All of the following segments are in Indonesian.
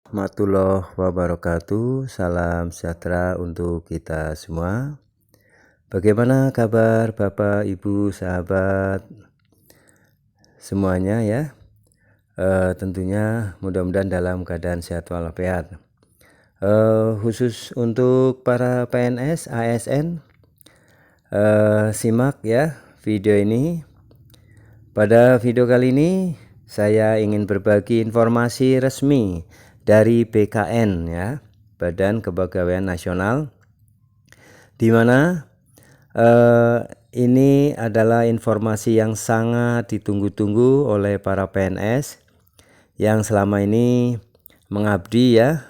Warahmatullahi wabarakatuh. Salam sejahtera untuk kita semua. Bagaimana kabar Bapak, Ibu, sahabat semuanya ya? Tentunya mudah-mudahan dalam keadaan sehat walafiat. Khusus untuk para PNS, ASN, simak ya video ini. Pada video kali ini saya ingin berbagi informasi resmi dari BKN ya, Badan Kepegawaian Nasional, di mana ini adalah informasi yang sangat ditunggu-tunggu oleh para PNS yang selama ini mengabdi ya,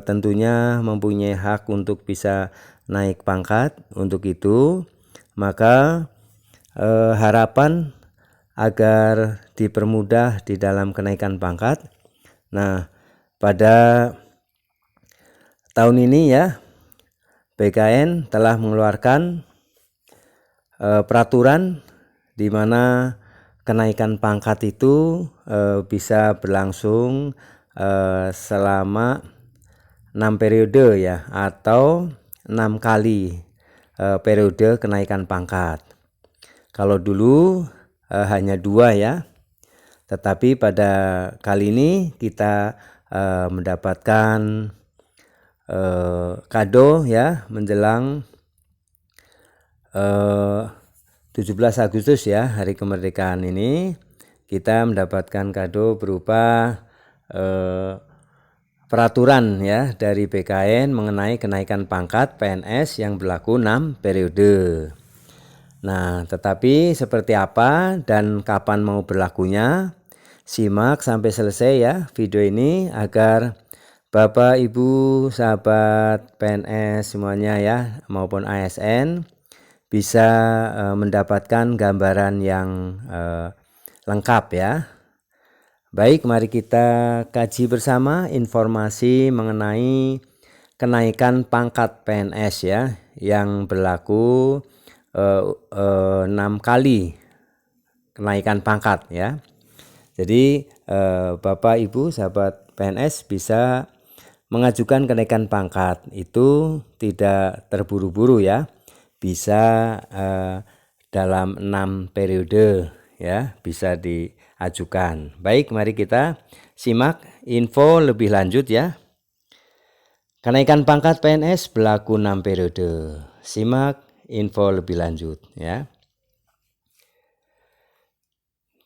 tentunya mempunyai hak untuk bisa naik pangkat. Untuk itu maka harapan agar dipermudah di dalam kenaikan pangkat. Nah, pada tahun ini ya, BKN telah mengeluarkan peraturan di mana kenaikan pangkat itu bisa berlangsung selama 6 periode ya, atau 6 kali periode kenaikan pangkat. Kalau dulu hanya 2 ya, tetapi pada kali ini kita mendapatkan kado ya menjelang 17 Agustus ya, hari kemerdekaan ini kita mendapatkan kado berupa peraturan ya dari BKN mengenai kenaikan pangkat PNS yang berlaku 6 periode. Nah, tetapi seperti apa dan kapan mau berlakunya, simak sampai selesai ya video ini agar Bapak, Ibu, sahabat PNS semuanya ya maupun ASN bisa mendapatkan gambaran yang lengkap ya. Baik, mari kita kaji bersama informasi mengenai kenaikan pangkat PNS ya yang berlaku 6 kali kenaikan pangkat ya. Jadi Bapak, Ibu, sahabat PNS bisa mengajukan kenaikan pangkat itu tidak terburu-buru ya, bisa dalam 6 periode ya, bisa diajukan. Baik, mari kita simak info lebih lanjut ya. Kenaikan pangkat PNS berlaku 6 periode. Simak info lebih lanjut ya.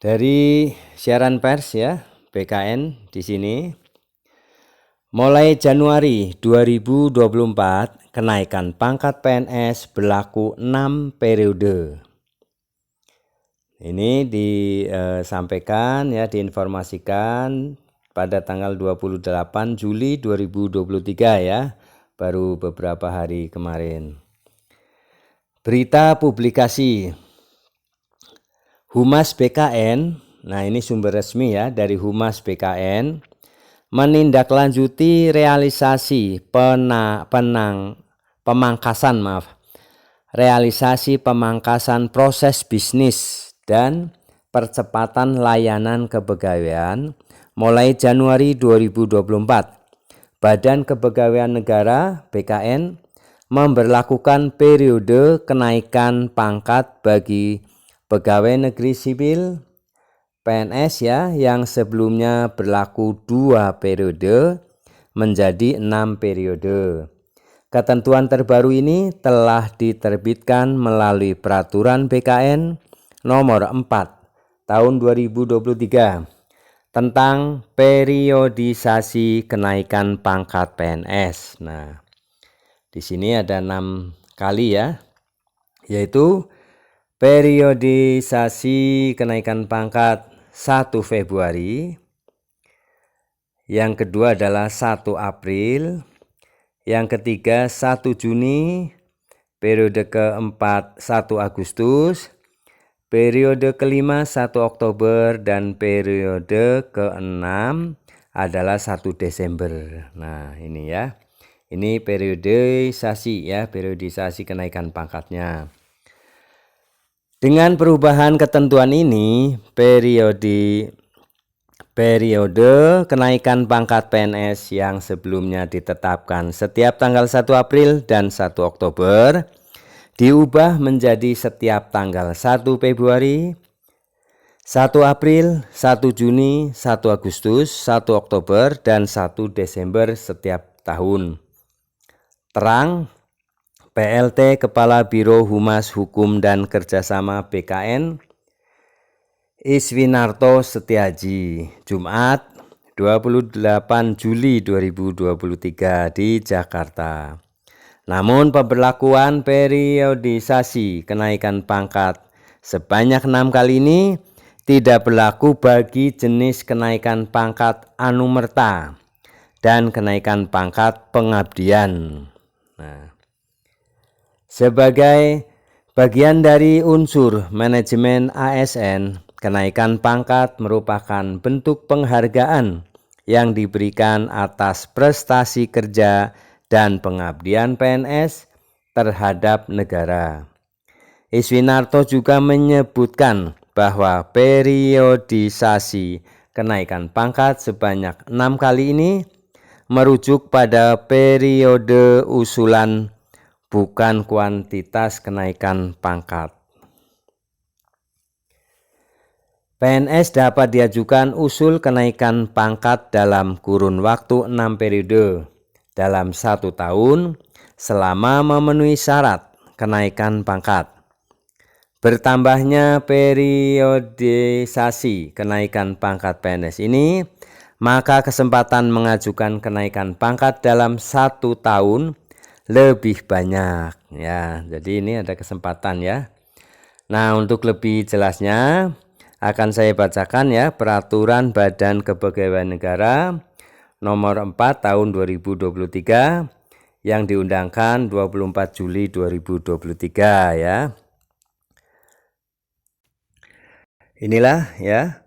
Dari siaran pers ya, BKN di sini. Mulai Januari 2024, kenaikan pangkat PNS berlaku 6 periode. Ini disampaikan ya, diinformasikan pada tanggal 28 Juli 2023 ya, baru beberapa hari kemarin. Berita publikasi Humas BKN, nah ini sumber resmi ya dari Humas BKN, menindaklanjuti realisasi pemangkasan proses bisnis dan percepatan layanan kepegawaian mulai Januari 2024. Badan Kepegawaian Negara BKN memberlakukan periode kenaikan pangkat bagi pegawai negeri sipil PNS ya yang sebelumnya berlaku 2 periode menjadi 6 periode. Ketentuan terbaru ini telah diterbitkan melalui peraturan BKN nomor 4 tahun 2023 tentang periodisasi kenaikan pangkat PNS. Nah, di sini ada 6 kali ya, yaitu periodisasi kenaikan pangkat 1 Februari, yang kedua adalah 1 April, yang ketiga 1 Juni, periode keempat 1 Agustus, periode kelima 1 Oktober, dan periode keenam adalah 1 Desember. Nah, ini ya. Ini periodisasi ya, periodisasi kenaikan pangkatnya. Dengan perubahan ketentuan ini, Periode kenaikan pangkat PNS yang sebelumnya ditetapkan setiap tanggal 1 April dan 1 Oktober diubah menjadi setiap tanggal 1 Februari, 1 April, 1 Juni, 1 Agustus, 1 Oktober, dan 1 Desember setiap tahun. Terang, PLT Kepala Biro Humas Hukum dan Kerjasama BKN Iswinarto Setiaji, Jumat 28 Juli 2023 di Jakarta. Namun pemberlakuan periodisasi kenaikan pangkat sebanyak 6 kali ini tidak berlaku bagi jenis kenaikan pangkat anumerta dan kenaikan pangkat pengabdian. Sebagai bagian dari unsur manajemen ASN, kenaikan pangkat merupakan bentuk penghargaan yang diberikan atas prestasi kerja dan pengabdian PNS terhadap negara. Iswinarto juga menyebutkan bahwa periodisasi kenaikan pangkat sebanyak 6 kali ini merujuk pada periode usulan, bukan kuantitas kenaikan pangkat. PNS dapat diajukan usul kenaikan pangkat dalam kurun waktu 6 periode dalam 1 tahun selama memenuhi syarat kenaikan pangkat. Bertambahnya periodisasi kenaikan pangkat PNS ini, maka kesempatan mengajukan kenaikan pangkat dalam 1 tahun lebih banyak ya. Jadi ini ada kesempatan ya. Nah, untuk lebih jelasnya akan saya bacakan ya Peraturan Badan Kepegawaian Negara nomor 4 tahun 2023 yang diundangkan 24 Juli 2023 ya. Inilah ya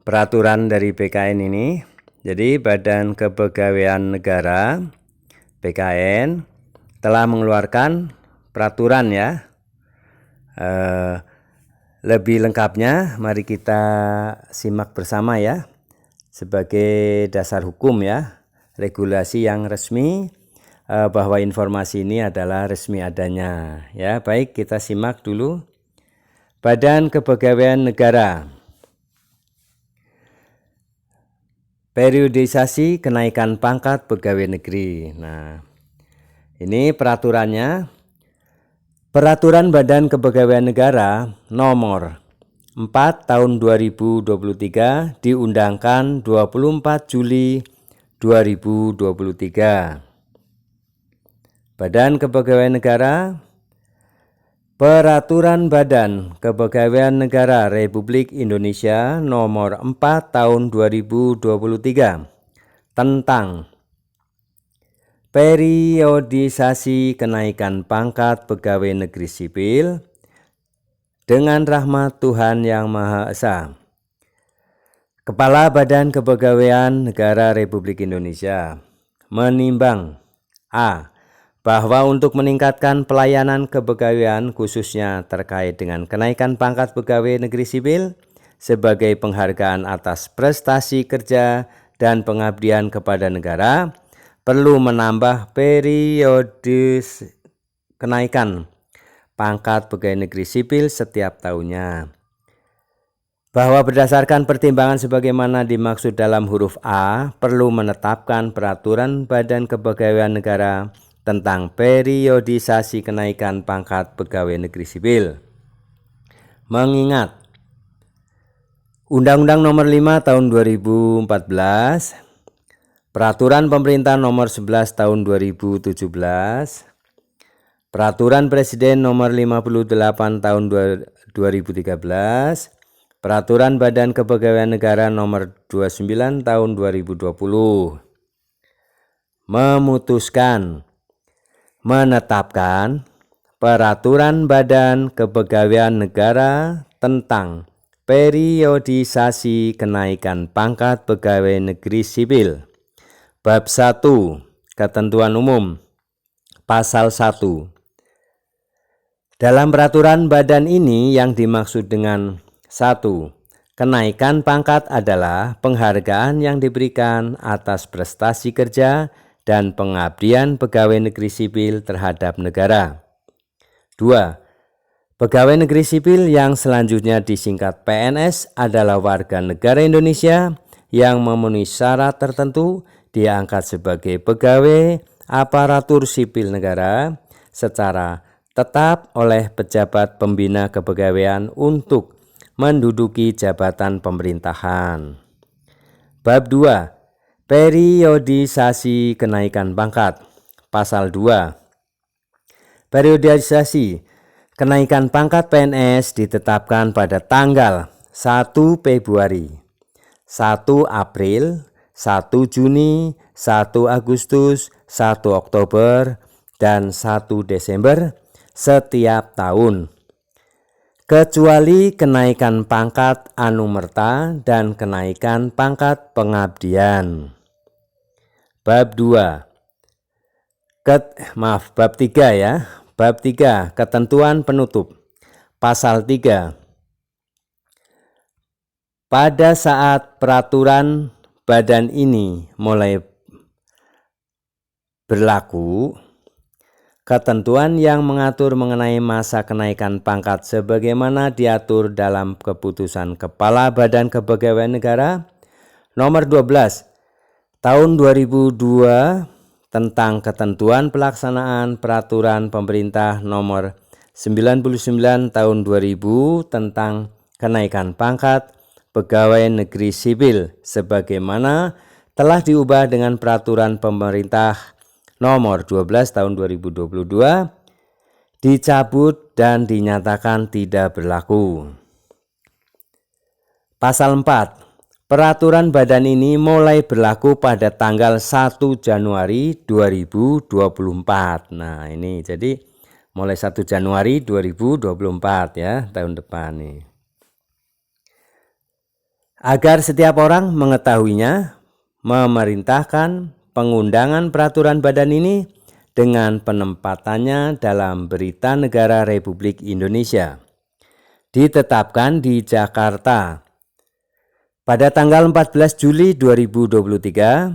peraturan dari BKN ini. Jadi Badan Kepegawaian Negara BKN telah mengeluarkan peraturan ya. Lebih lengkapnya mari kita simak bersama ya, sebagai dasar hukum ya, regulasi yang resmi, bahwa informasi ini adalah resmi adanya ya. Baik, kita simak dulu. Badan Kepegawaian Negara, periodisasi kenaikan pangkat pegawai negeri. Nah, ini peraturannya. Peraturan Badan Kepegawaian Negara nomor 4 tahun 2023 diundangkan 24 Juli 2023. Badan Kepegawaian Negara, Peraturan Badan Kepegawaian Negara Republik Indonesia nomor 4 tahun 2023 tentang periodisasi kenaikan pangkat pegawai negeri sipil dengan rahmat Tuhan Yang Maha Esa. Kepala Badan Kepegawaian Negara Republik Indonesia menimbang A. Bahwa untuk meningkatkan pelayanan kepegawaian khususnya terkait dengan kenaikan pangkat pegawai negeri sipil sebagai penghargaan atas prestasi kerja dan pengabdian kepada negara, perlu menambah periode kenaikan pangkat pegawai negeri sipil setiap tahunnya. Bahwa berdasarkan pertimbangan sebagaimana dimaksud dalam huruf A, perlu menetapkan peraturan Badan Kepegawaian Negara tentang periodisasi kenaikan pangkat pegawai negeri sipil. Mengingat Undang-Undang Nomor 5 Tahun 2014, Peraturan Pemerintah Nomor 11 Tahun 2017, Peraturan Presiden Nomor 58 Tahun 2013, Peraturan Badan Kepegawaian Negara Nomor 29 Tahun 2020, memutuskan menetapkan Peraturan Badan Kepegawaian Negara tentang periodisasi kenaikan pangkat pegawai negeri sipil. Bab 1, Ketentuan Umum, Pasal 1. Dalam peraturan badan ini yang dimaksud dengan 1. kenaikan pangkat adalah penghargaan yang diberikan atas prestasi kerja dan pengabdian pegawai negeri sipil terhadap negara. 2. Pegawai negeri sipil yang selanjutnya disingkat PNS adalah warga negara Indonesia yang memenuhi syarat tertentu diangkat sebagai pegawai aparatur sipil negara secara tetap oleh pejabat pembina kepegawaian untuk menduduki jabatan pemerintahan. Bab 2. Periodisasi kenaikan pangkat. Pasal 2. Periodisasi kenaikan pangkat PNS ditetapkan pada tanggal 1 Februari, 1 April, 1 Juni, 1 Agustus, 1 Oktober, dan 1 Desember setiap tahun, kecuali kenaikan pangkat anumerta dan kenaikan pangkat pengabdian. Bab 2. Bab 3 ya. Bab 3. Ketentuan penutup. Pasal 3. Pada saat peraturan badan ini mulai berlaku, ketentuan yang mengatur mengenai masa kenaikan pangkat sebagaimana diatur dalam keputusan Kepala Badan Kepegawaian Negara nomor 12 tahun 2002 tentang ketentuan pelaksanaan peraturan pemerintah nomor 99 tahun 2000 tentang kenaikan pangkat pegawai negeri sipil sebagaimana telah diubah dengan peraturan pemerintah nomor 12 tahun 2022 dicabut dan dinyatakan tidak berlaku. Pasal 4. Peraturan badan ini mulai berlaku pada tanggal 1 Januari 2024. Nah, ini jadi mulai 1 Januari 2024 ya, tahun depan nih. Agar setiap orang mengetahuinya, memerintahkan pengundangan peraturan badan ini dengan penempatannya dalam Berita Negara Republik Indonesia. Ditetapkan di Jakarta pada tanggal 14 Juli 2023,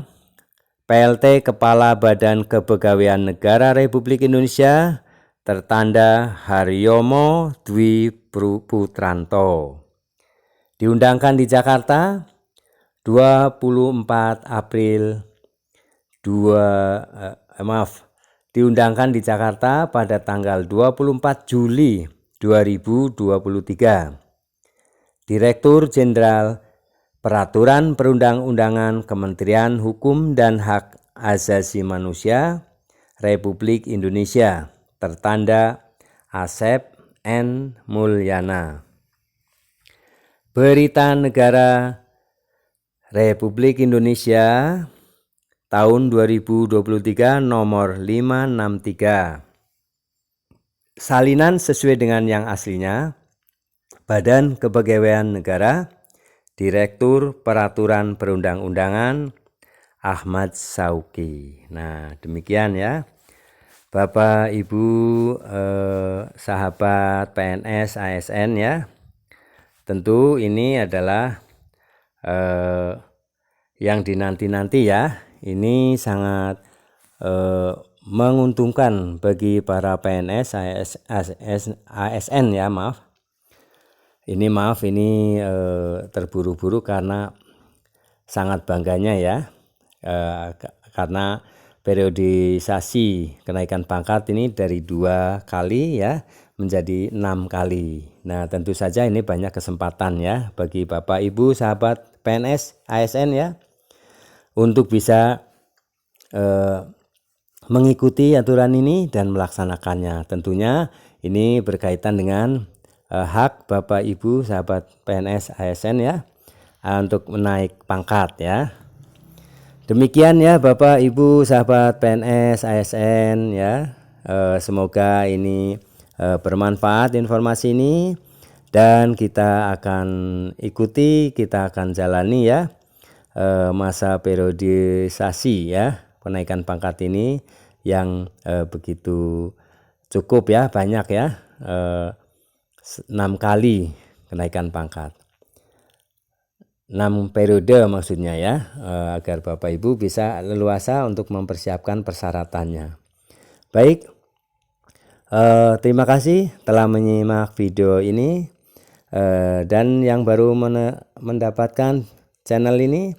PLT Kepala Badan Kepegawaian Negara Republik Indonesia tertanda Haryomo Dwi Putranto. Diundangkan di Jakarta 24 April diundangkan di Jakarta pada tanggal 24 Juli 2023. Direktur Jenderal Peraturan Perundang-undangan Kementerian Hukum dan Hak Asasi Manusia Republik Indonesia tertanda Asep N. Mulyana. Berita Negara Republik Indonesia tahun 2023 nomor 563. Salinan sesuai dengan yang aslinya. Badan Kepegawaian Negara, Direktur Peraturan Perundang-undangan Ahmad Sauki. Nah, demikian ya. Bapak Ibu sahabat PNS ASN ya. Tentu ini adalah yang dinanti-nanti ya. Ini sangat menguntungkan bagi para PNS ASN ya, maaf. Ini terburu-buru karena sangat bangganya ya, karena periodisasi kenaikan pangkat ini dari 2 kali ya menjadi 6 kali. Nah, tentu saja ini banyak kesempatan ya bagi Bapak Ibu sahabat PNS ASN ya untuk bisa mengikuti aturan ini dan melaksanakannya. Tentunya ini berkaitan dengan hak Bapak Ibu sahabat PNS ASN ya untuk menaik pangkat ya. Demikian ya Bapak Ibu sahabat PNS ASN ya. Semoga ini bermanfaat informasi ini dan kita akan ikuti, kita akan jalani ya masa periodisasi ya kenaikan pangkat ini yang begitu cukup ya, banyak ya, 6 kali kenaikan pangkat. 6 periode maksudnya ya, agar Bapak Ibu bisa leluasa untuk mempersiapkan persyaratannya. Baik, terima kasih telah menyimak video ini, dan yang baru mendapatkan channel ini,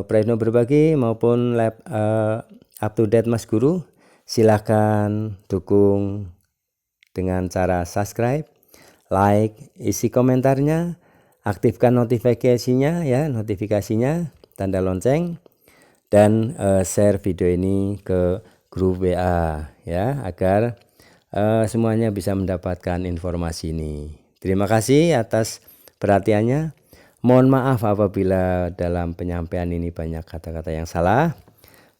Praetno Berbagi maupun Up to Date Mas Guru, silahkan dukung dengan cara subscribe, like, isi komentarnya, aktifkan notifikasinya ya, tanda lonceng, dan share video ini ke grup WA ya, agar semuanya bisa mendapatkan informasi ini. Terima kasih atas perhatiannya. Mohon maaf apabila dalam penyampaian ini banyak kata-kata yang salah,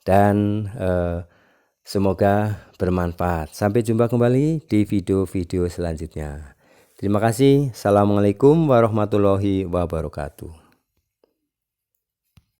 dan semoga bermanfaat. Sampai jumpa kembali di video-video selanjutnya. Terima kasih. Assalamualaikum warahmatullahi wabarakatuh.